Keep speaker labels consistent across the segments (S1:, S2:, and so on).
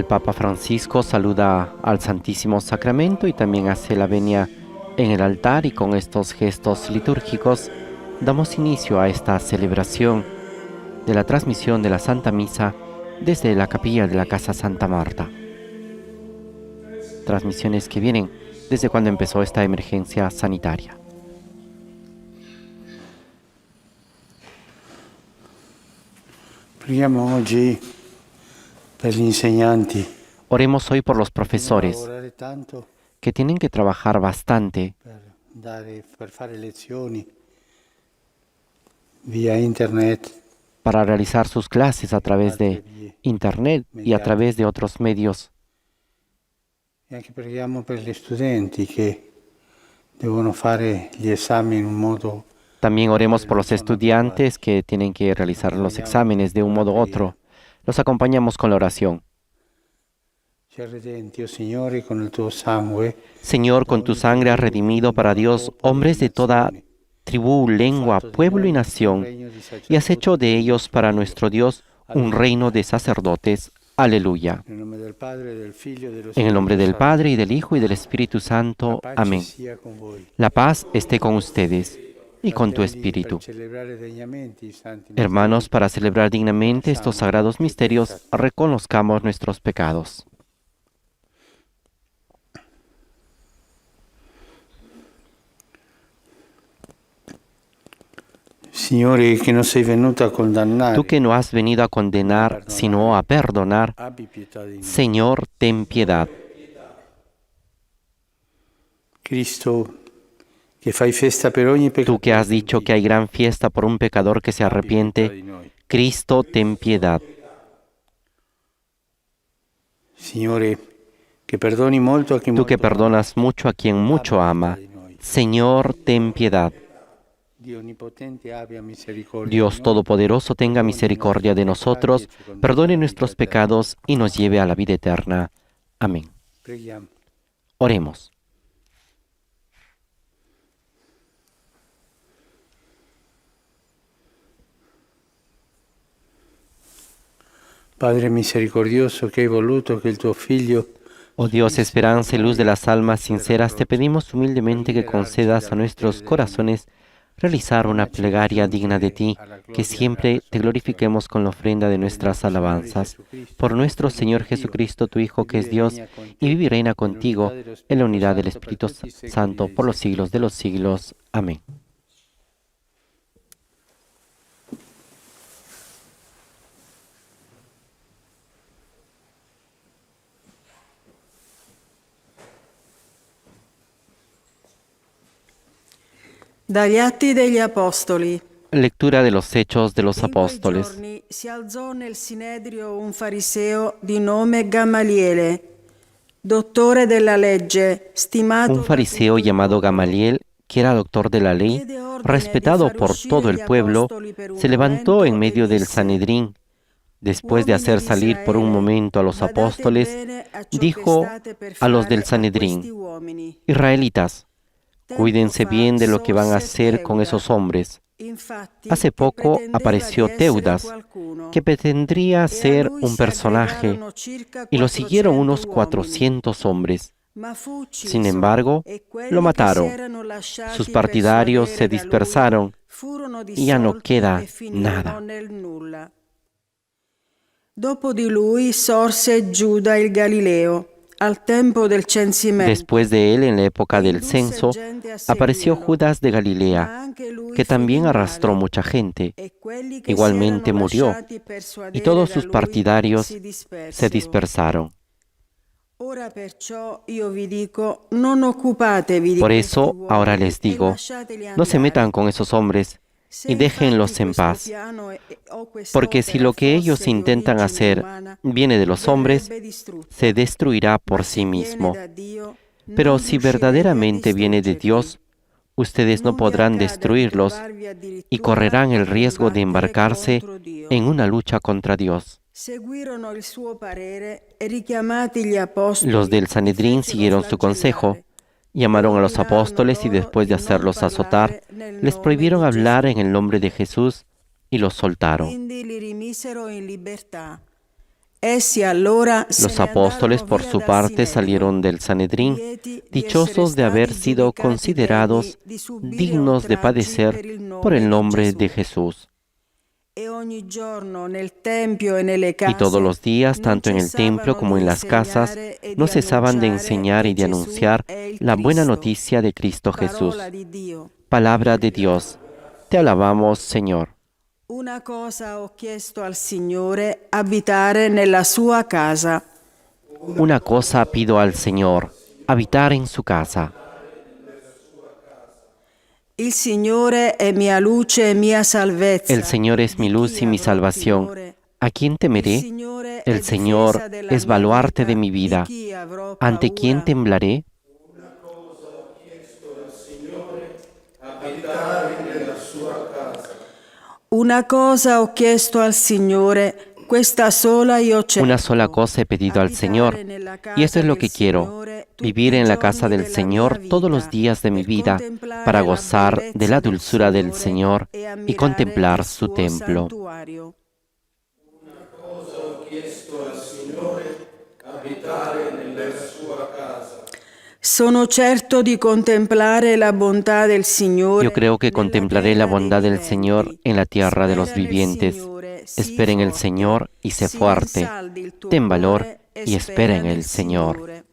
S1: El Papa Francisco saluda al Santísimo Sacramento y también hace la venia en el altar, y con estos gestos litúrgicos damos inicio a esta celebración de la transmisión de la Santa Misa desde la capilla de la Casa Santa Marta. Transmisiones que vienen desde cuando empezó esta emergencia sanitaria.
S2: Preghiamo oggi per gli insegnanti
S1: Oremos hoy por los profesores
S2: lavorare tanto
S1: que tienen que trabajar bastante
S2: per fare lezioni via internet.
S1: para realizar sus clases a través de Internet y a través de otros medios.
S2: E anche preghiamo per gli studenti che devono fare gli esami in un modo.
S1: También oremos por los estudiantes que tienen que realizar los exámenes de un modo u otro. Los acompañamos con la oración.
S2: Ci ha redenti, oh Signore, con il tuo sangue.
S1: Señor, con tu sangre has redimido para Dios hombres de toda tribu, lengua, pueblo y nación, y has hecho de ellos para nuestro Dios un reino de sacerdotes. Aleluya.
S2: Nel nome del Padre, del Figlio e dello
S1: En el nombre del
S2: Spirito
S1: Padre, y del Hijo, y del Espíritu Santo.
S2: Santo.
S1: Amén.
S2: Pace sia con voi.
S1: La paz esté con ustedes y con tu espíritu.
S2: Per celebrare degnamente i santi
S1: Hermanos, para celebrar dignamente estos sagrados misterios, reconozcamos nuestros pecados.
S2: Signore, che non sei venuto a condannare,
S1: Tú que no has venido a condenar, sino a perdonar,
S2: abbi pietà di noi.
S1: Señor, ten piedad.
S2: Cristo, che fai festa per ogni
S1: Tú
S2: peccato,
S1: que has dicho que hay gran fiesta por un pecador que se arrepiente, Cristo, ten piedad.
S2: Signore, che perdoni molto a chi
S1: Tú que
S2: molto
S1: perdonas mucho a quien mucho ama, Señor, ten piedad.
S2: Dio onnipotente abbia misericordia
S1: Dios
S2: di noi,
S1: Todopoderoso, tenga misericordia de nosotros, perdone nuestros pecados y nos lleve a la vida eterna. Amén.
S2: Preghiamo.
S1: Oremos.
S2: Padre misericordioso, che hai voluto che il tuo Figlio
S1: Oh Dios, esperanza y luz de las almas sinceras, te pedimos humildemente que concedas a nuestros corazones realizar una plegaria digna de ti, que siempre te glorifiquemos con la ofrenda de nuestras alabanzas. Por nuestro Señor Jesucristo, tu Hijo, que es Dios, y vive y reina contigo en la unidad del Espíritu Santo por los siglos de los siglos. Amén.
S3: Dagli Atti degli Apostoli.
S1: Lectura de los Hechos de los
S3: In quei
S1: Apóstoles.
S3: giorni si alzò nel Sinedrio un fariseo di nome Gamaliele, dottore della legge, stimato
S1: Un fariseo llamado Gamaliel, que era doctor de la ley, respetado por todo el pueblo, se levantó en medio del Sanedrín. Después de hacer salir por un momento a los apóstoles, dijo a los del Sanedrín: Israelitas, cuídense bien de lo que van a hacer con esos hombres. Hace poco apareció Teudas, que pretendría ser un personaje, y lo siguieron unos 400 hombres. Sin embargo, lo mataron. Sus partidarios se dispersaron y ya no queda nada.
S3: Dopo di lui sorse Giuda il Galileo. Al tempo del censimento.
S1: Después de él, en la época del censo, apareció Judas de Galilea, que también arrastró mucha gente. Igualmente murió, y todos sus partidarios se dispersaron. Por eso, ahora les digo, no se metan con esos hombres y déjenlos en paz, porque si lo que ellos intentan hacer viene de los hombres, se destruirá por sí mismo. Pero si verdaderamente viene de Dios, ustedes no podrán destruirlos y correrán el riesgo de embarcarse en una lucha contra Dios. Los del Sanedrín siguieron su consejo. Llamaron a los apóstoles y después de hacerlos azotar, les prohibieron hablar en el nombre de Jesús y los soltaron. Los apóstoles, por su parte, salieron del Sanedrín, dichosos de haber sido considerados dignos de padecer por el nombre de Jesús. Y todos los días, tanto en el templo como en las casas, no cesaban de enseñar y de anunciar la buena noticia de Cristo Jesús. Palabra de Dios. Te alabamos, Señor.
S3: Una cosa ho chiesto al Signore, abitare nella sua casa.
S1: Una cosa pido al Señor, habitar en su casa.
S3: Il Signore è mia luce e mia salvezza.
S1: El Señor es mi luz y mi salvación. ¿A quién temeré? El Señor es baluarte de mi vida. ¿Ante quién temblaré?
S3: Una cosa ho chiesto al Signore, questa sola io cerco.
S1: Una sola cosa he pedido al Señor, y eso es lo que quiero, vivir en la casa del Señor todos los días de mi vida, para gozar de la dulzura del Señor y contemplar su templo.
S3: Sono certo di contemplare la bontà del Signore.
S1: Yo creo que contemplaré la bondad del Señor en la tierra de los vivientes. Espera en el Señor y sé fuerte. Ten valor y espera en el Señor.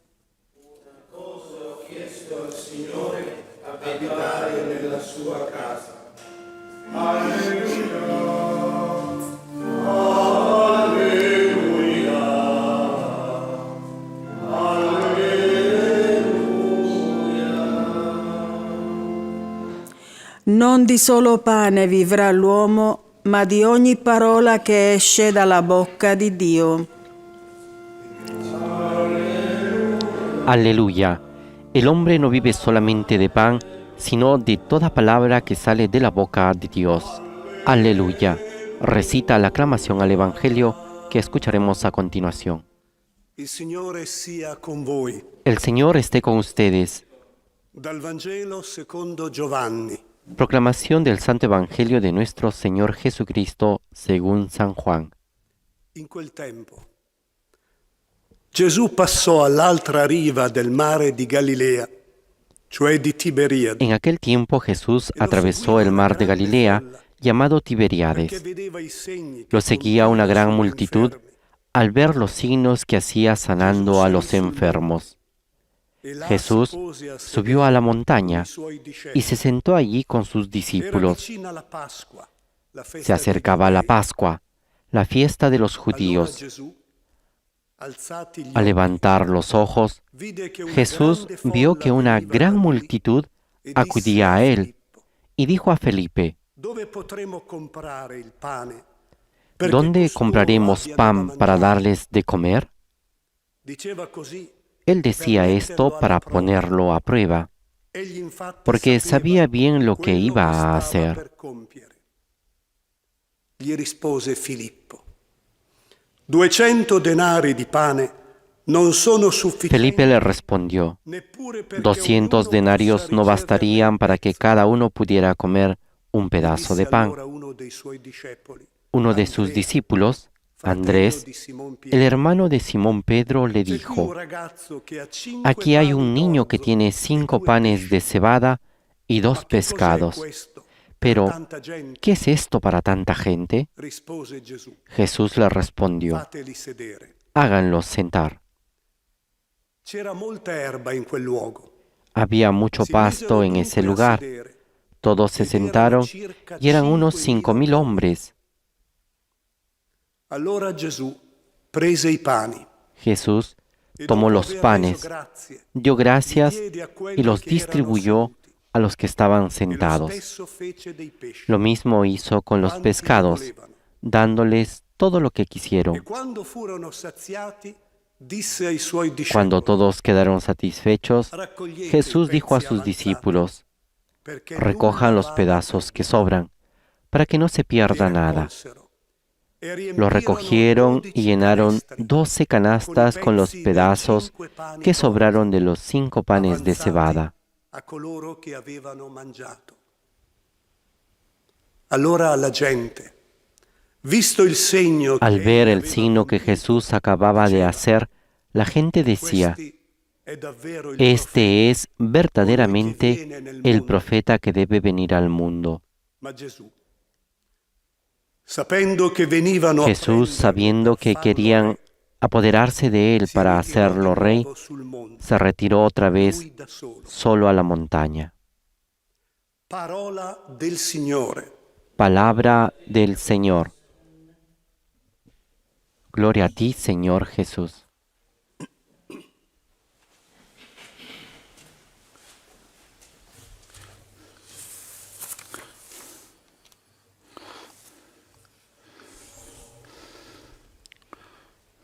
S3: Non di solo pane vivrà l'uomo, ma di ogni parola che esce dalla bocca di Dio.
S1: Aleluya. El hombre no vive solamente de pan, sino de toda palabra que sale de la boca de Dios. Aleluya. Recita la aclamación al Evangelio que escucharemos a continuación.
S4: Il Signore sia con voi.
S1: El Señor esté con ustedes.
S4: Dal Vangelo secondo Giovanni.
S1: Proclamación del Santo Evangelio de nuestro Señor Jesucristo según San Juan.
S4: In quel tempo Gesù passò all'altra riva del mare di Galilea, cioè di Tiberiade.
S1: En aquel tiempo Jesús atravesó el mar de Galilea, llamado Tiberiades. Lo seguía una gran multitud al ver los signos que hacía sanando a los enfermos. Jesús subió a la montaña y se sentó allí con sus discípulos. Se acercaba la Pascua, la fiesta de los judíos. Al levantar los ojos, Jesús vio que una gran multitud acudía a él y dijo a Felipe: ¿Dónde compraremos pan para darles de comer? Él decía esto para ponerlo a prueba, porque sabía bien lo que iba a hacer.
S4: Gli rispose Filippo: 200 denari di pane non sono sufficienti.
S1: Felipe le respondió: 200 denarios no bastarían para que cada uno pudiera comer un pedazo de pan. Uno de sus discípulos, Andrés, el hermano de Simón Pedro, le dijo: aquí hay un niño que tiene 5 panes de cebada y 2 pescados. Pero, ¿qué es esto para tanta gente? Jesús le respondió: háganlos sentar. Había mucho pasto en ese lugar. Todos se sentaron y eran unos 5.000 hombres. Jesús tomó los panes, dio gracias y los distribuyó a los que estaban sentados. Lo mismo hizo con los pescados, dándoles todo lo que quisieron. Cuando todos quedaron satisfechos, Jesús dijo a sus discípulos: recojan los pedazos que sobran, para que no se pierda nada. Lo recogieron y llenaron 12 canastas con los pedazos que sobraron de los 5 panes de cebada.
S4: Allora la gente, Visto il segno
S1: Al
S4: che
S1: ver
S4: egli
S1: el
S4: aveva
S1: signo que
S4: compiuto,
S1: Jesús acababa de hacer, la gente decía:
S4: "Questi è davvero il
S1: este es
S4: colui che
S1: verdaderamente
S4: viene nel
S1: el
S4: mondo".
S1: profeta que debe venir al mundo.
S4: Ma Gesù, sapendo che venivano a
S1: Jesús,
S4: prenderlo
S1: sabiendo
S4: per
S1: que
S4: farlo
S1: querían
S4: re,
S1: apoderarse de él
S4: si
S1: para
S4: ritirò di
S1: hacerlo rey,
S4: nuovo sul monte,
S1: se retiró otra vez
S4: lui da solo.
S1: solo a la montaña.
S4: Parola del Signore.
S1: Palabra del Señor. Gloria a ti, Señor Jesús.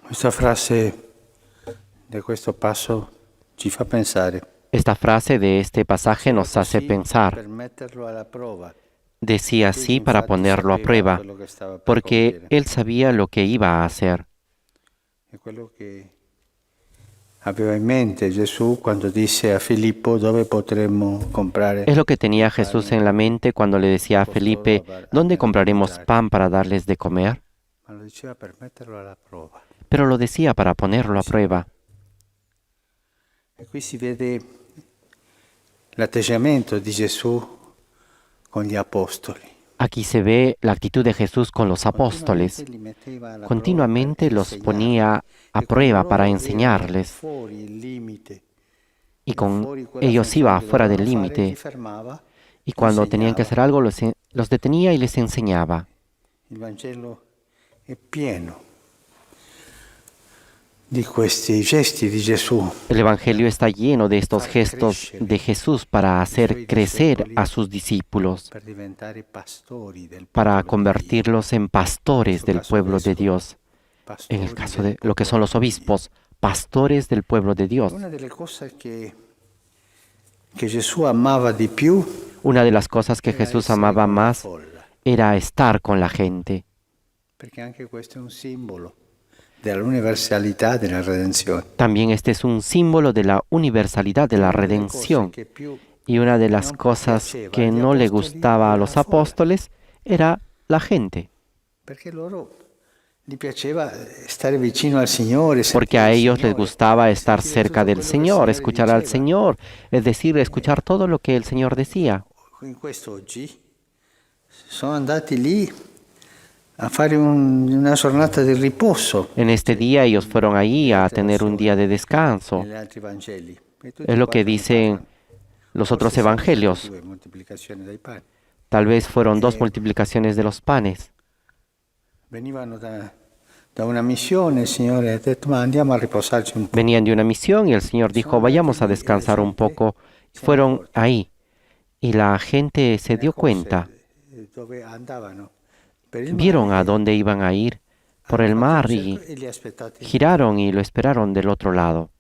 S2: Questa frase di questo passo ci fa pensare.
S1: Esta frase de este pasaje nos hace pensar.
S2: Per metterlo alla prova.
S1: Decía así para ponerlo a prueba, porque él sabía lo que iba a hacer.
S2: È quello che aveva in mente Gesù quando disse a Filippo dove potremmo comprare.
S1: Es lo que tenía Jesús en la mente cuando le decía a Felipe: ¿dónde compraremos pan para darles de comer?
S2: Ma lo diceva per metterlo alla prova.
S1: Pero lo decía para ponerlo a prueba.
S2: E qui si vede l'atteggiamento di Gesù con gli apostoli.
S1: Aquí se ve la actitud de Jesús con los apóstoles.
S2: Li metteva alla
S1: Continuamente
S2: prova per
S1: los
S2: insegnare.
S1: ponía a
S2: E
S1: prueba
S2: con
S1: para
S2: loro
S1: enseñarles,
S2: era fuori il limite.
S1: y con
S2: Fuori quella
S1: ellos iba
S2: funzione che
S1: fuera del
S2: dovevano fare, li
S1: límite,
S2: fermava,
S1: y cuando tenían que hacer algo los detenía y les enseñaba.
S2: Il Vangelo è pieno di questi gesti di Gesù.
S1: El Evangelio está lleno de estos gestos de Jesús para hacer crecer a sus discípulos,
S2: Per diventare pastori del
S1: para
S2: popolo di
S1: convertirlos en pastores del pueblo de Dios.
S2: Dio.
S1: En el
S2: Pastori
S1: caso
S2: del
S1: de lo que son
S2: popolo
S1: los
S2: di Dio.
S1: obispos, pastores del pueblo de Dios.
S2: Una delle cose che Gesù amava di più
S1: Una de las cosas que
S2: era
S1: Jesús
S2: essere
S1: amaba
S2: con la
S1: más
S2: folla,
S1: era estar con la gente,
S2: perché anche questo è un simbolo dell'universalità della redenzione.
S1: También este es un símbolo de la universalidad de la
S2: Una delle
S1: redención.
S2: cose che più
S1: Y una de las
S2: non
S1: cosas
S2: piaceva
S1: que
S2: agli
S1: no le
S2: apostoli
S1: gustaba a
S2: era
S1: los
S2: la folla,
S1: apóstoles era la gente,
S2: perché loro gli piaceva stare vicino al Signore,
S1: porque
S2: sentire
S1: a
S2: il
S1: ellos les
S2: Signore,
S1: gustaba estar
S2: sentire
S1: cerca
S2: tutto
S1: del
S2: quello che il
S1: Señor,
S2: Signore
S1: escuchar al
S2: diceva.
S1: Señor, es decir, escuchar todo lo que el Señor decía.
S2: In questo oggi sono andati lì a fare una giornata di riposo.
S1: En este día ellos fueron allí a tener un día de descanso.
S2: Negli altri Vangeli. E tutti
S1: Es lo que
S2: quattro ne
S1: dicen
S2: parlano.
S1: los otros
S2: Forse sono state
S1: evangelios.
S2: 2 moltiplicazioni dei pani.
S1: Tal vez fueron 2 multiplicaciones de los panes.
S2: Venivano da una missione, il Signore ha detto ma andiamo a riposarci un po'.
S1: Venían de una misión y el Señor dijo: vayamos a descansar un poco. Fueron ahí y la gente se dio cuenta.
S2: Dove andavano? Per il
S1: Vieron
S2: mare,
S1: a dónde iban a ir por el mar y
S2: e li aspettate.
S1: giraron y lo esperaron del otro lado.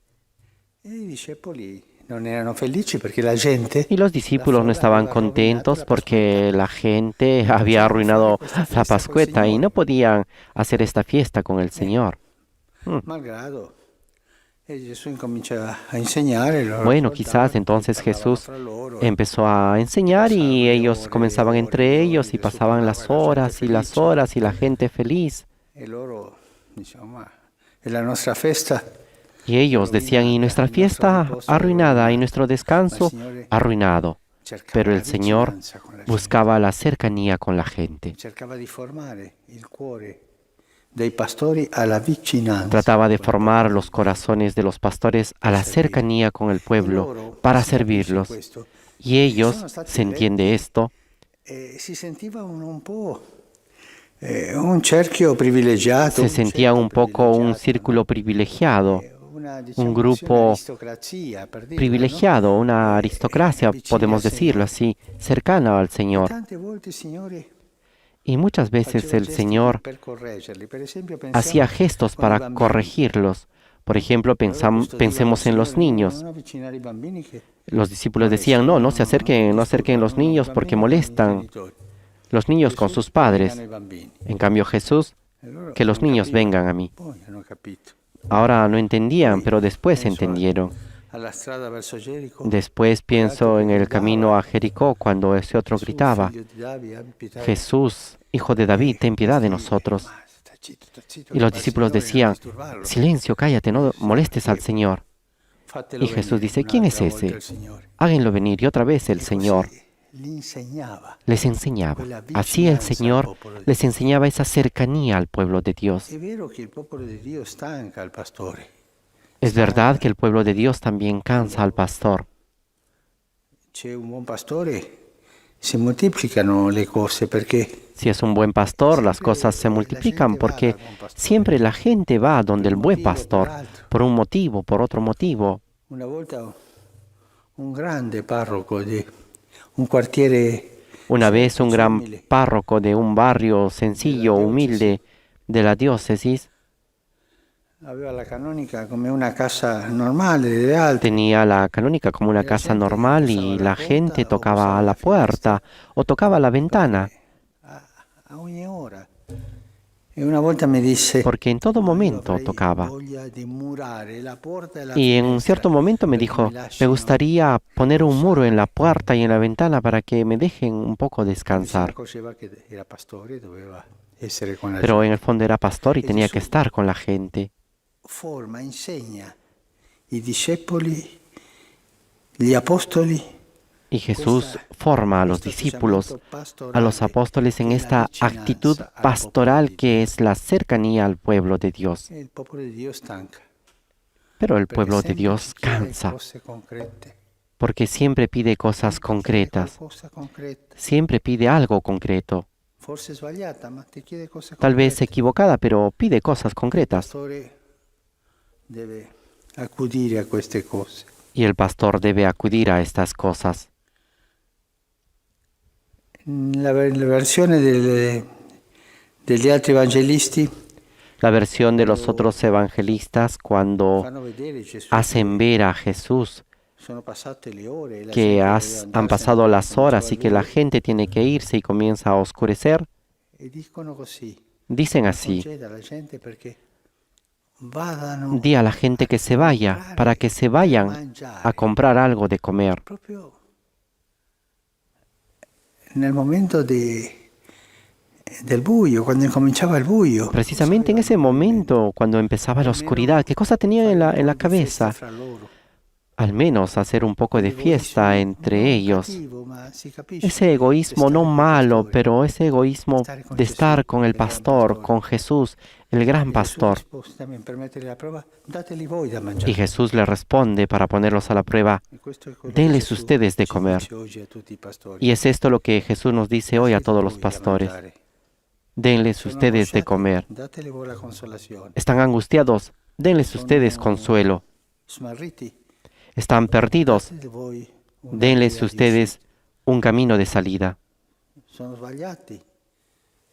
S2: E i discepoli non erano felici perché la gente
S1: Y los discípulos no estaban contentos porque la gente había arruinado la Pascueta y no podían hacer esta fiesta con el Señor.
S2: malgrado. E Gesù incomincia a insegnare. Loro
S1: Bueno,
S2: ascoltavano,
S1: quizás entonces
S2: parlavano
S1: Jesús
S2: fra loro,
S1: empezó a enseñar y ellos comenzaban entre ellos y pasaban las horas y las horas y la gente feliz.
S2: E loro dicevano, ma è la nostra festa.
S1: Y ellos decían: y nuestra fiesta arruinada y nuestro descanso arruinado. Pero el Señor buscaba la cercanía con la gente.
S2: Cercava di formare il cuore dei pastori alla vicinanza.
S1: Trataba de formar los corazones de los pastores a la cercanía con el pueblo para servirlos. Y ellos, se entiende esto,
S2: Si sentiva un po' un cerchio privilegiato.
S1: se sentían un poco un círculo privilegiado, un grupo privilegiado, una aristocracia, podemos decirlo así, cercana al Señor. Y muchas veces el Señor hacía gestos para corregirlos. Por ejemplo, pensemos en los niños. Los discípulos decían: no se acerquen, no acerquen los niños porque molestan. Los niños con sus padres. En cambio Jesús: que los niños vengan a mí. Ahora no entendían, pero después entendieron. Después pienso en el camino a Jericó cuando ese otro gritaba: Jesús, Hijo de David, ten piedad de nosotros. Y los discípulos decían, silencio, cállate, no molestes al Señor. Y Jesús dice, ¿quién es ese? Háganlo venir. Y otra vez el Señor les enseñaba. Así el Señor les enseñaba esa cercanía al pueblo de Dios. Es verdad que el pueblo de Dios también cansa al pastor.
S2: C'è un buon pastore, si moltiplicano le cose perché
S1: Si es un buen pastor, las cosas se multiplican porque siempre la gente va donde el buen pastor, por un motivo, por otro motivo.
S2: una volta un grande parroco di un quartiere
S1: Una vez un gran párroco de un barrio sencillo, humilde de la diócesis,
S2: aveva la canonica come una casa normale delle altre.
S1: tenía la canónica como una casa normal y la gente tocaba a la puerta o tocaba a la ventana,
S2: A ogni ora. E una volta mi disse,
S1: porque en todo
S2: "Io
S1: momento
S2: avrei
S1: tocaba.
S2: voglia di murare la porta e la
S1: Y en un
S2: finestra
S1: cierto momento me
S2: perché
S1: dijo,
S2: mi
S1: me
S2: lasciano
S1: gustaría poner un muro en la puerta y en la ventana para que me dejen un poco
S2: Si
S1: descansar.
S2: accorgeva che era pastore, doveva essere con la
S1: Pero
S2: gente.
S1: en el fondo era pastor y
S2: E
S1: tenía que
S2: Gesù
S1: estar con la gente.
S2: forma, insegna i discepoli, gli apostoli,
S1: Y Jesús forma a los discípulos, a los apóstoles en esta actitud pastoral que es la cercanía al pueblo de Dios.
S2: e il popolo di Dio stanca.
S1: Pero el
S2: Perché
S1: pueblo de
S2: sempre
S1: Dios
S2: ci chiede
S1: cansa,
S2: cose concrete.
S1: porque siempre pide cosas concretas,
S2: Qualcosa concreta.
S1: siempre pide algo concreto,
S2: Forse sbagliata, ma ti chiede cose
S1: tal vez
S2: concrete.
S1: equivocada, pero pide cosas
S2: Il
S1: concretas.
S2: pastore deve accudire a queste cose.
S1: Y el pastor debe acudir a estas cosas.
S2: La versione degli altri evangelisti
S1: La versión de los otros evangelistas cuando
S2: fanno vedere Gesù
S1: hacen ver a Jesús
S2: sono passate le ore e la
S1: que
S2: gente deve
S1: han
S2: andarsene
S1: pasado
S2: perché
S1: las horas
S2: cominciava
S1: y que la
S2: il buio.
S1: gente tiene que irse y comienza a oscurecer,
S2: E dicono così,
S1: dicen así,
S2: conceda alla gente perché vadano
S1: di a la gente que se vaya, para que se vayan a comprar algo de comer.
S2: proprio nel momento del buio, quando incominciava il buio.
S1: Precisamente en ese momento, cuando empezaba la oscuridad, ¿qué cosa tenían en la cabeza?
S2: Fra loro.
S1: Al menos hacer un poco de fiesta entre ellos.
S2: Cattivo, ma si capisce
S1: Ese egoísmo no
S2: stare con il
S1: malo,
S2: pastore.
S1: pero ese egoísmo
S2: Stare con
S1: de
S2: Gesù,
S1: estar con el
S2: il gran
S1: pastor,
S2: pastore.
S1: con Jesús, el gran
S2: E Gesù
S1: pastor.
S2: risposte también per mettere la prova, dateli voi da mangiare.
S1: Y Jesús le responde para ponerlos a la prueba,
S2: E questo è quello
S1: denles
S2: che Gesù
S1: ustedes de
S2: ci
S1: comer.
S2: dice oggi a tutti i pastori.
S1: Y es esto lo que Jesús nos dice hoy a
S2: Dateli
S1: todos los
S2: voi da
S1: pastores.
S2: mangiare.
S1: Denles
S2: Sono
S1: ustedes de
S2: angosciati,
S1: comer.
S2: dateli voi la consolazione.
S1: ¿Están angustiados? Denles ustedes consuelo.
S2: Smarriti,
S1: ¿Están perdidos?
S2: dateli voi una
S1: Denles
S2: via di
S1: ustedes un camino de salida.
S2: uscita. Sono sbagliati,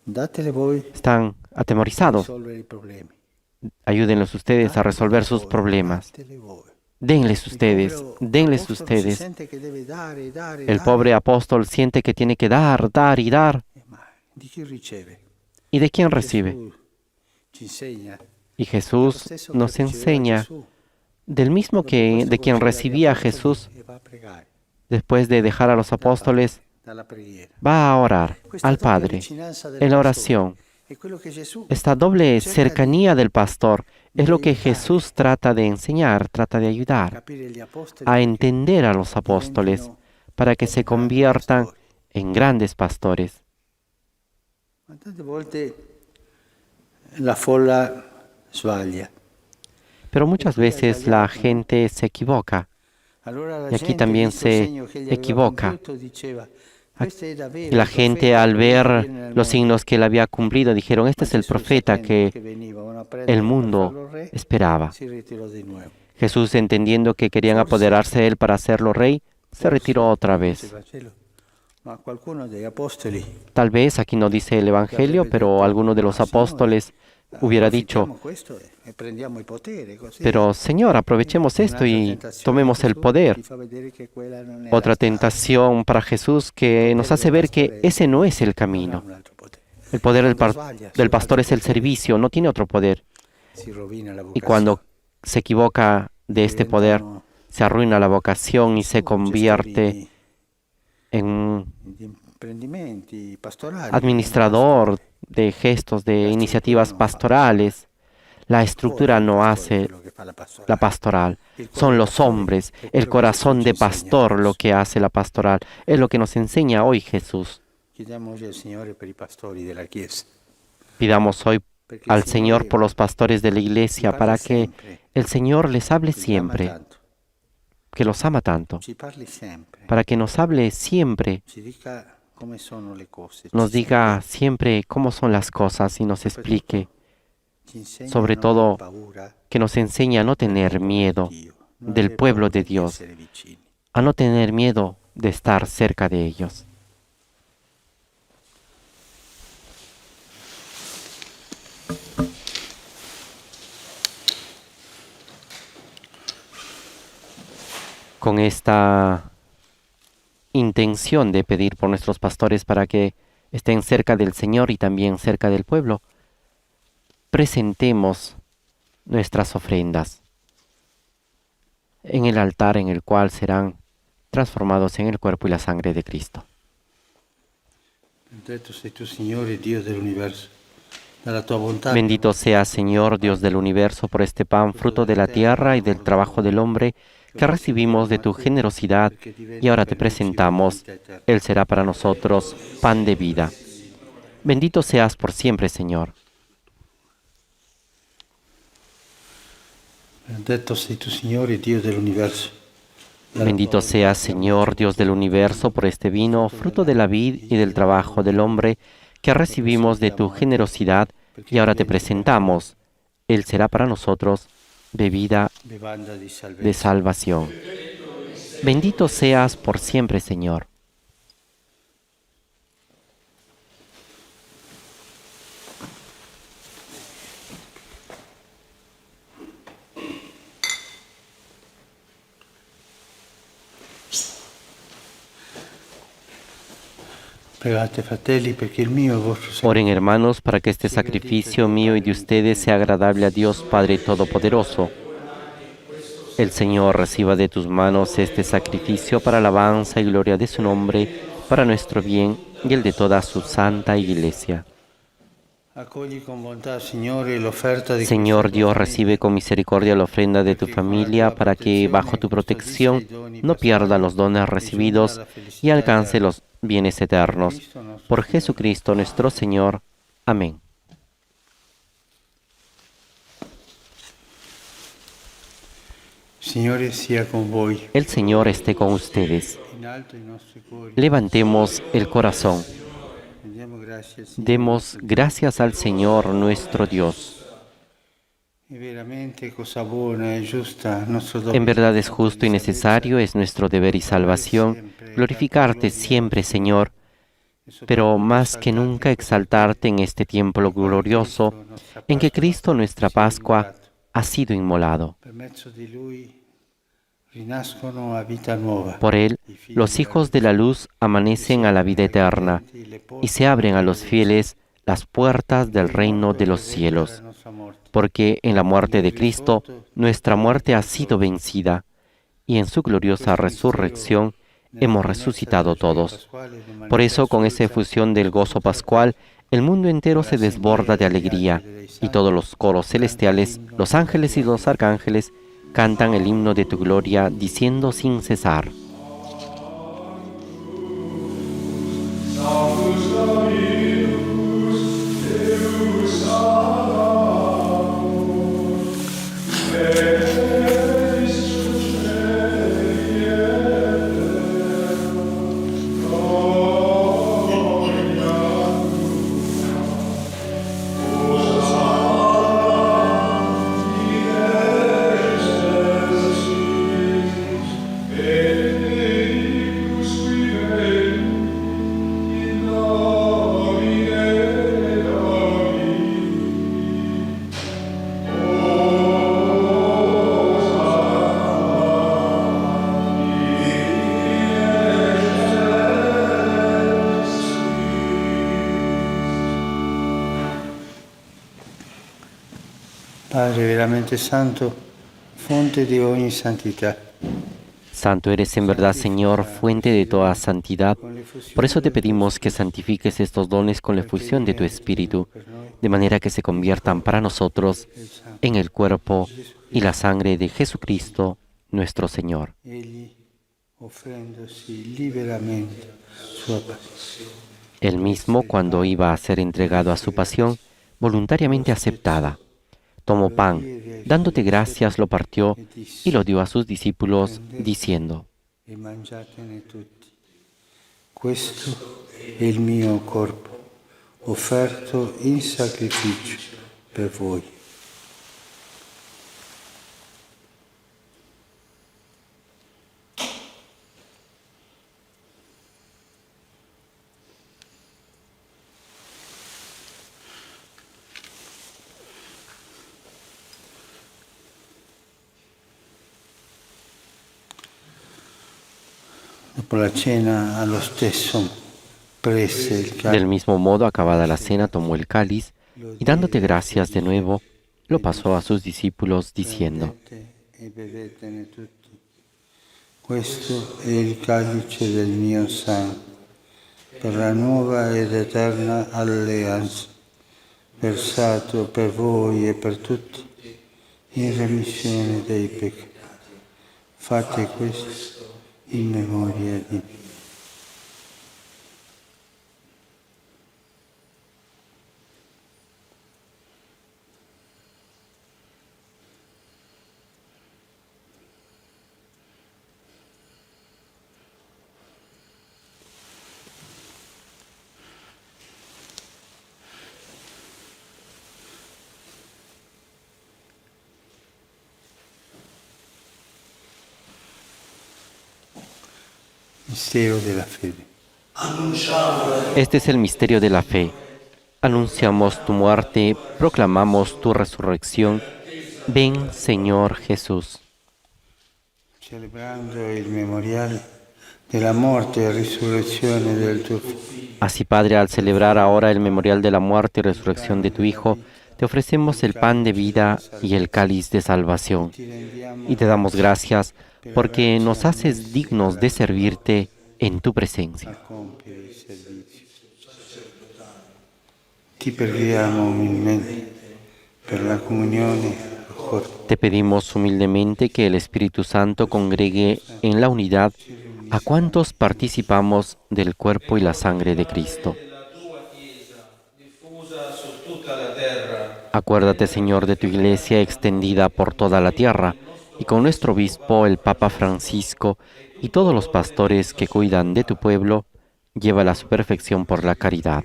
S2: dateli voi
S1: ¿Están
S2: a
S1: atemorizados?
S2: risolvere i problemi.
S1: Ayúdenlos ustedes a resolver sus problemas.
S2: Dateli voi.
S1: Denles
S2: Il
S1: ustedes,
S2: povero
S1: denles
S2: apostolo si
S1: ustedes.
S2: sente che deve dare, dare,
S1: El
S2: dare.
S1: pobre apóstol siente que tiene que dar, dar y dar.
S2: Ma di chi riceve?
S1: ¿Y de quién recibe?
S2: Gesù ci insegna.
S1: Y
S2: Lo
S1: Jesús
S2: stesso che
S1: nos
S2: riceveva
S1: enseña
S2: Gesù,
S1: del mismo
S2: dopo
S1: que
S2: questo
S1: de quien
S2: concede agli
S1: recibía
S2: apostoli
S1: Jesús
S2: e va a pregare
S1: después de dejar a los apóstoles,
S2: dalla preghiera.
S1: va a orar
S2: Questa
S1: al
S2: doppia
S1: Padre
S2: vicinanza del
S1: en la
S2: pastore
S1: oración.
S2: è quello che Gesù
S1: Esta doble
S2: cerca
S1: cercanía del pastor es lo que
S2: ayudar.
S1: Jesús trata de enseñar, trata de
S2: di
S1: ayudar
S2: capire gli apostoli
S1: a
S2: perché
S1: entender a los apóstoles
S2: diventino
S1: para que se
S2: grandi
S1: conviertan
S2: pastori.
S1: en grandes pastores.
S2: Ma tante volte la folla sbaglia.
S1: Pero muchas veces la gente se equivoca.
S2: Allora la
S1: Y aquí
S2: gente,
S1: también
S2: visto il
S1: se
S2: segno che egli aveva
S1: equivoca.
S2: compiuto, diceva, "Questo è davvero
S1: Y la
S2: il
S1: gente
S2: profeta
S1: al
S2: che viene
S1: ver
S2: nel
S1: los
S2: mondo".
S1: signos que él había cumplido dijeron, este
S2: Ma
S1: es el
S2: Gesù,
S1: profeta
S2: sapendo
S1: que
S2: venivano a
S1: el
S2: prenderlo per
S1: mundo
S2: farlo re,
S1: esperaba.
S2: si ritirò di nuovo.
S1: Jesús, entendiendo que querían apoderarse de él para hacerlo rey, se retiró otra
S2: Dice il
S1: vez.
S2: Vangelo, ma qualcuno degli apostoli
S1: Tal vez aquí no dice el Evangelio, pero alguno de los apóstoles hubiera dicho,
S2: approfittiamo questo e prendiamo il potere, così.
S1: pero Señor, aprovechemos esto
S2: Un'altra
S1: y
S2: tentazione
S1: tomemos
S2: di
S1: el
S2: Gesù
S1: poder.
S2: ti fa vedere che quella non era
S1: Otra
S2: strada.
S1: tentación para Jesús que nos hace ver que ese no es el
S2: Non ha
S1: camino.
S2: un altro potere.
S1: El poder
S2: Quando
S1: del pastor es el servicio, no tiene otro poder.
S2: Si rovina la
S1: Y
S2: vocazione.
S1: cuando se equivoca de este poder, se arruina la vocación y se convierte en un administrador de gestos, de iniciativas pastorales. La estructura no hace la pastoral, son los hombres, el corazón de pastor lo que hace la pastoral. Es lo que nos enseña hoy Jesús. Pidamos hoy al Señor por los pastores de la iglesia para que el Señor les hable siempre, que los ama tanto, para que nos hable siempre, nos diga siempre cómo son las cosas y nos explique, sobre todo que nos enseñe a no tener miedo del pueblo de Dios, a no tener miedo de estar cerca de ellos. Con esta intención de pedir por nuestros pastores para que estén cerca del Señor y también cerca del pueblo, presentemos nuestras ofrendas en el altar en el cual serán transformados en el cuerpo y la sangre de Cristo. Bendito seas, Señor, Dios del universo, por este pan, fruto de la tierra y del trabajo del hombre, que recibimos de tu generosidad, y ahora te presentamos. Él será para nosotros pan de vida. Bendito seas por siempre, Señor.
S2: Benedetto sei tu, Signore, Dio dell'universo.
S1: Bendito seas, Señor, Dios del universo, por este vino, fruto de la vid y del trabajo del hombre, que recibimos de tu generosidad, y ahora te presentamos. Él será para nosotros bebida de salvación. Bendito seas por siempre, Señor. Oren, hermanos, para que este sacrificio mío y de ustedes sea agradable a Dios Padre Todopoderoso. El Señor reciba de tus manos este sacrificio para alabanza y gloria de su nombre, para nuestro bien y el de toda su santa Iglesia. Señor Dios, recibe con misericordia la ofrenda de tu familia para que, bajo tu protección, no pierda los dones recibidos y alcance los bienes eternos. Por Jesucristo nuestro Señor. Amén. El Señor esté con ustedes. Levantemos el corazón. Demos gracias al Señor nuestro Dios. En verdad es justo y necesario, es nuestro deber y salvación, glorificarte siempre, Señor, pero más que nunca exaltarte en este tiempo glorioso en que Cristo, nuestra Pascua, ha sido inmolado. Por Él, los hijos de la luz amanecen a la vida eterna y se abren a los fieles las puertas del reino de los cielos, porque en la muerte de Cristo nuestra muerte ha sido vencida y en su gloriosa resurrección hemos resucitado todos. Por eso, con esa efusión del gozo pascual, el mundo entero se desborda de alegría y todos los coros celestiales, los ángeles y los arcángeles, cantan el himno de tu gloria, diciendo sin cesar:
S2: Padre veramente santo, fonte di ogni santità.
S1: Santo eres en verdad, Señor, fuente de toda santidad. Por eso te pedimos que santifiques estos dones con la efusión de tu Espíritu, de manera que se conviertan para nosotros en el cuerpo y la sangre de Jesucristo, nuestro Señor. Él mismo, cuando iba a ser entregado a su pasión, voluntariamente aceptada, tomó pan, dándote gracias, lo partió y lo dio a sus discípulos, diciendo:
S2: Questo è il mio corpo, offerto in sacrificio per voi. Dopo la cena, allo stesso, prese il
S1: Del
S2: cálice,
S1: mismo modo, acabada la cena, tomó el cáliz y dándote gracias de nuevo, lo pasó a sus discípulos, diciendo:
S2: prendete e bevete tutti. Questo è il calice del mio sangue, per la nuova ed eterna alleanza, versato per voi e per tutti, in remissione dei peccati. Fate questo in memoria di me. Mistero della fede.
S1: Este es el misterio de la fe. Anunciamos tu muerte, proclamamos tu resurrección. Ven, Señor Jesús.
S2: Celebrando il memoriale della morte e risurrezione del tuo Figlio,
S1: Así, Padre, al celebrar ahora el memorial de la muerte y resurrección de tu Hijo, te ofrecemos el pan de vida y el cáliz de salvación.
S2: ti rendiamo
S1: Y te damos gracias porque nos haces dignos de servirte en tu
S2: a
S1: presencia.
S2: compiere il servizio. Ti preghiamo umilmente per la comunione al corpo
S1: Te pedimos humildemente que el Espíritu Santo congregue en la unidad a cuantos participamos del cuerpo y la sangre de Cristo. Acuérdate, Señor, de tu Iglesia extendida por toda la tierra, y con nuestro obispo, el Papa Francisco, y todos los pastores que cuidan de tu pueblo, llévala a su perfección por la caridad.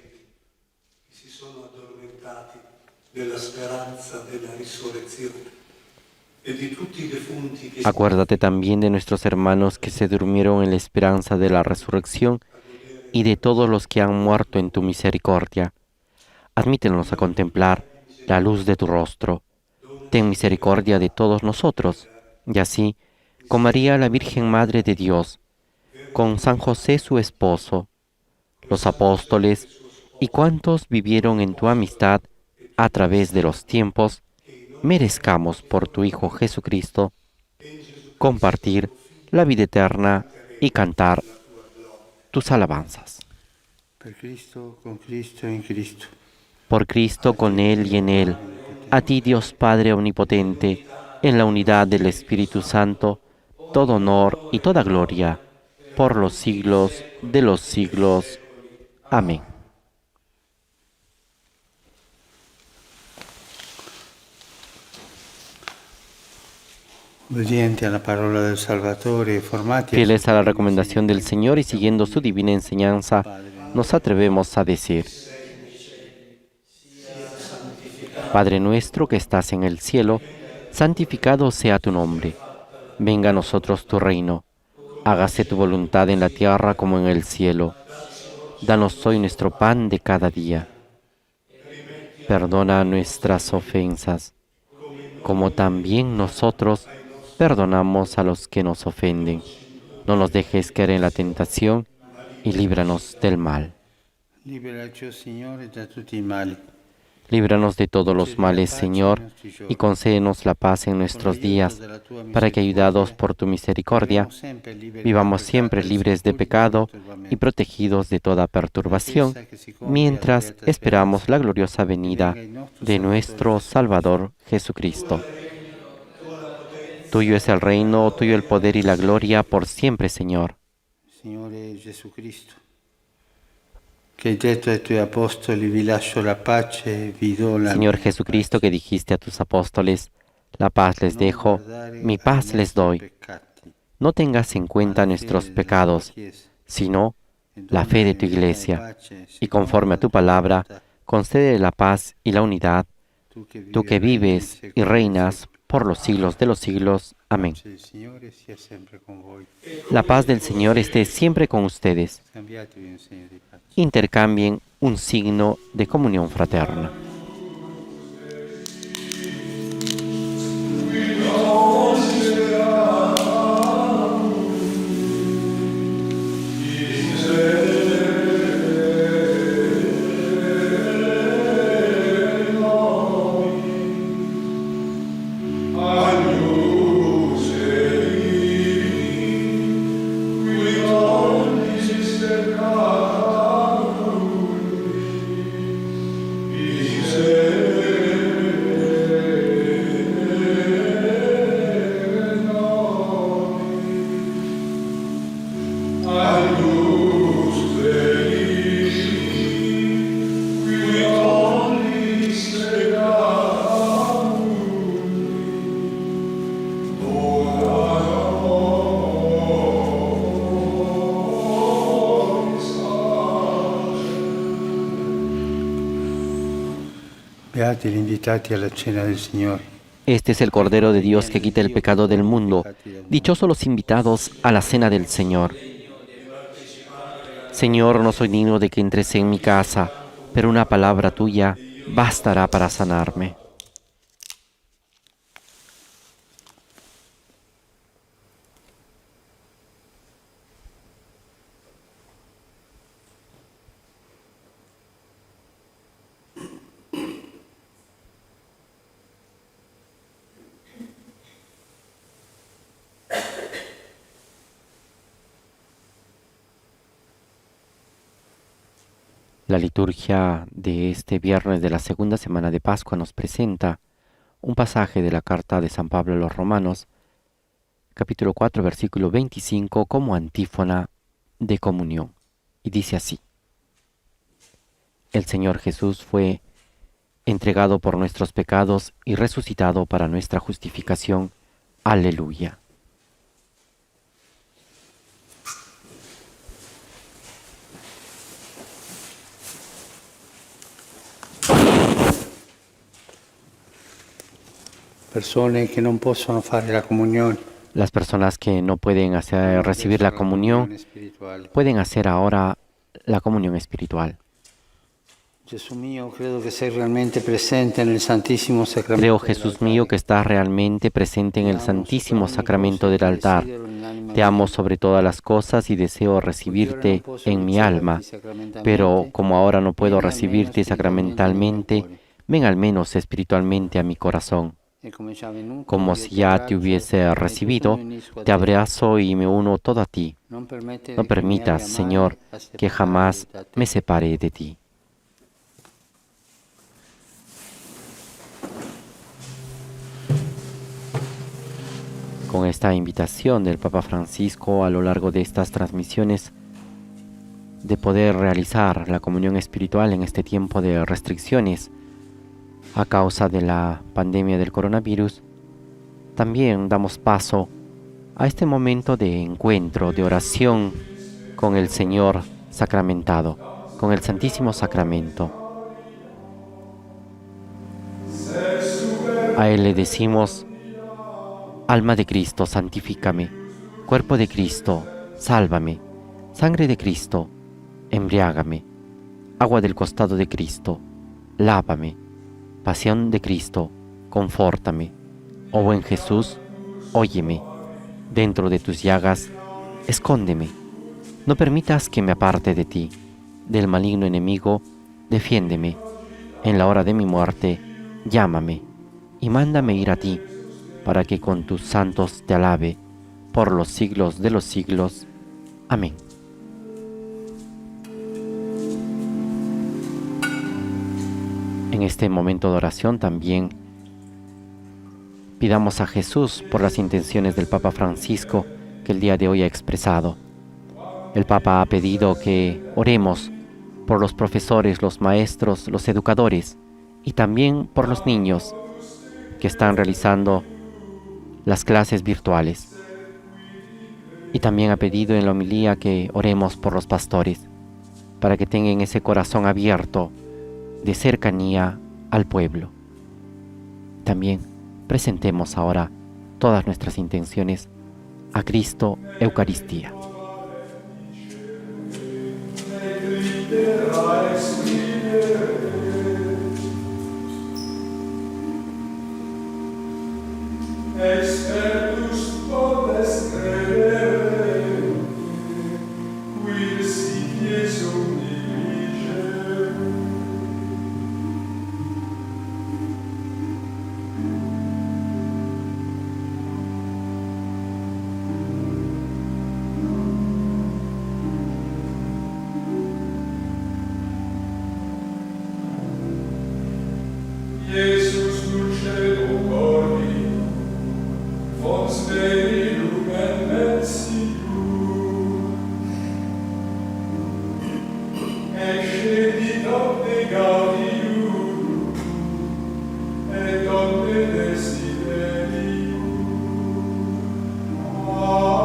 S4: Si sono addormentati della speranza della risurrezione e di tutti i defunti che
S1: Acuérdate también de nuestros hermanos que se durmieron en la esperanza de la resurrección y de todos los que han muerto en tu misericordia. Admítenos a contemplar la luz de tu rostro. Ten misericordia de todos nosotros, y así, con María, la Virgen Madre de Dios, con San José su esposo, los apóstoles y cuantos vivieron en tu amistad a través de los tiempos, merezcamos por tu Hijo Jesucristo compartir la vida eterna y cantar tus alabanzas.
S2: per Cristo, con Cristo e in Cristo.
S1: Por Cristo, con Él y en Él, a ti, Dios Padre Omnipotente, en la unidad del Espíritu Santo, todo honor y toda gloria, por los siglos de los siglos. Amén.
S2: Obbedienti alla parola del Salvatore e formati
S1: Fieles a la recomendación del Señor y siguiendo su divina enseñanza, nos atrevemos a decir: Padre nuestro que estás en el cielo, santificado sea tu nombre. Venga a nosotros tu reino. Hágase tu voluntad en la tierra como en el cielo. Danos hoy nuestro pan de cada día. Perdona nuestras ofensas, como también nosotros perdonamos a los que nos ofenden. No nos dejes caer en la tentación y líbranos del mal.
S2: Liberaci, o Signore, da tutti i mali.
S1: Líbranos de todos los males, Señor, y concédenos la paz en nuestros días, para que, ayudados por tu misericordia, vivamos siempre libres de pecado y protegidos de toda perturbación, mientras esperamos la gloriosa venida de nuestro Salvador Jesucristo. Tuyo es el reino, tuyo el poder y la gloria por siempre, Señor.
S2: Signore Gesù Cristo, che hai detto ai tuoi apostoli, vi lascio la pace, vi do la
S1: Señor
S2: mia
S1: Jesucristo,
S2: pace.
S1: que dijiste a tus apóstoles, la paz les dejo, mi paz les doy. No tengas en cuenta nuestros pecados, sino la fe de tu Iglesia, y conforme a tu palabra, concede la paz y la unidad, tú que vives y reinas por los siglos de los siglos. Amén. La paz del Señor esté siempre con ustedes. Intercambien un signo de comunión fraterna.
S2: Beati gli invitati alla cena del Signore.
S1: Este es el Cordero de Dios que quita el pecado del mundo. Dichosos los invitados a la cena del Señor. Señor, no soy digno de que entres en mi casa, pero una palabra tuya bastará para sanarme. La liturgia de este viernes de la segunda semana de Pascua nos presenta un pasaje de la carta de San Pablo a los Romanos, capítulo 4, versículo 25, como antífona de comunión. Y dice así: El Señor Jesús fue entregado por nuestros pecados y resucitado para nuestra justificación. Aleluya.
S2: Persone che non possono fare la comunione.
S1: Las personas que no pueden recibir la comunión pueden hacer ahora la comunión espiritual.
S2: Gesù mio, credo che sei realmente presente nel Santissimo Sacramento.
S1: Creo, Jesús mío, que estás realmente presente en el Santísimo Sacramento del altar. Te amo sobre todas las cosas y deseo recibirte en mi alma, pero como ahora no puedo recibirte sacramentalmente, ven al menos espiritualmente a mi corazón. Como si ya te hubiese recibido, te abrazo y me uno todo a ti. No permitas, Señor, que jamás me separe de ti. Con esta invitación del Papa Francisco a lo largo de estas transmisiones, de poder realizar la comunión espiritual en este tiempo de restricciones a causa de la pandemia del coronavirus, también damos paso a este momento de encuentro, de oración con el Señor sacramentado, con el Santísimo Sacramento. A Él le decimos: alma de Cristo, santifícame; cuerpo de Cristo, sálvame; sangre de Cristo, embriágame; agua del costado de Cristo, lávame; pasión de Cristo, confórtame. Oh buen Jesús, óyeme; dentro de tus llagas, escóndeme. No permitas que me aparte de ti; del maligno enemigo, defiéndeme. en la hora de mi muerte, llámame y mándame ir a ti, para que con tus santos te alabe por los siglos de los siglos. Amén. En este momento de oración también pidamos a Jesús por las intenciones del Papa Francisco que el día de hoy ha expresado. El Papa ha pedido que oremos por los profesores, los maestros, los educadores y también por los niños que están realizando las clases virtuales. Y también ha pedido en la homilía que oremos por los pastores, para que tengan ese corazón abierto de cercanía al pueblo. También presentemos ahora todas nuestras intenciones a Cristo Eucaristía.
S5: Jesus dulce cordi, fons Dei lumen mensium, esce notte gaudium, et donde desiderium. Amen.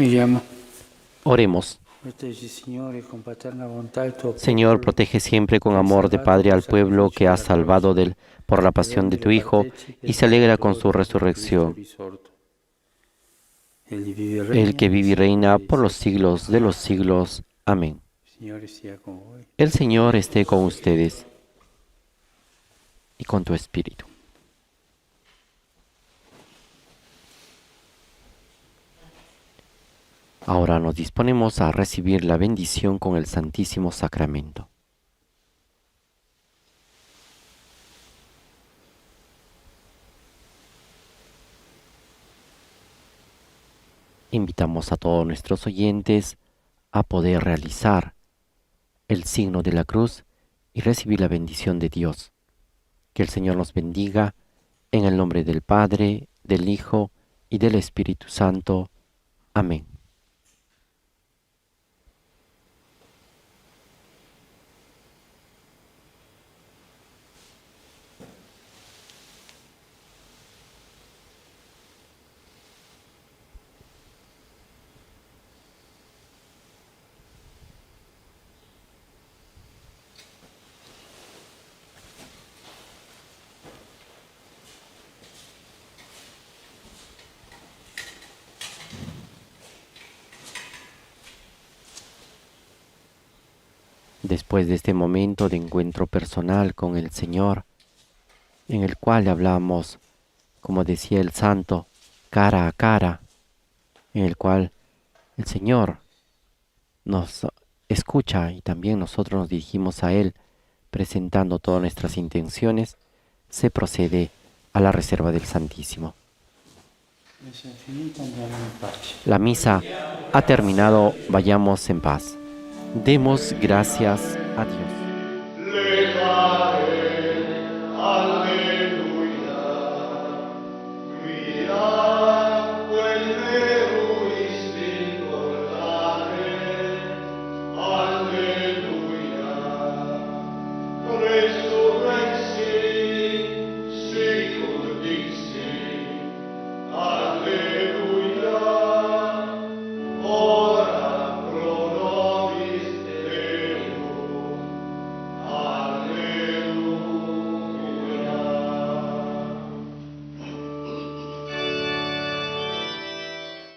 S2: Preghiamo.
S1: Oremos.
S2: Proteggi, Signore, con paterna bontà il tuo
S1: Señor,
S2: popolo,
S1: protege siempre con amor de Padre al pueblo que has salvado por la pasión de tu Hijo y se alegra con su resurrección. El que vive y reina por los siglos de los siglos. Amén.
S2: Signore sia con voi.
S1: El Señor esté con ustedes y con tu espíritu. Ahora nos disponemos a recibir la bendición con el Santísimo Sacramento. Invitamos a todos nuestros oyentes a poder realizar el signo de la cruz y recibir la bendición de Dios. Que el Señor nos bendiga en el nombre del Padre, del Hijo y del Espíritu Santo. Amén. Después de este momento de encuentro personal con el Señor, en el cual hablamos, como decía el santo, cara a cara, en el cual el Señor nos escucha y también nosotros nos dirigimos a Él presentando todas nuestras intenciones, se procede a la reserva del Santísimo. La misa ha terminado, vayamos en paz. Demos gracias a Dios.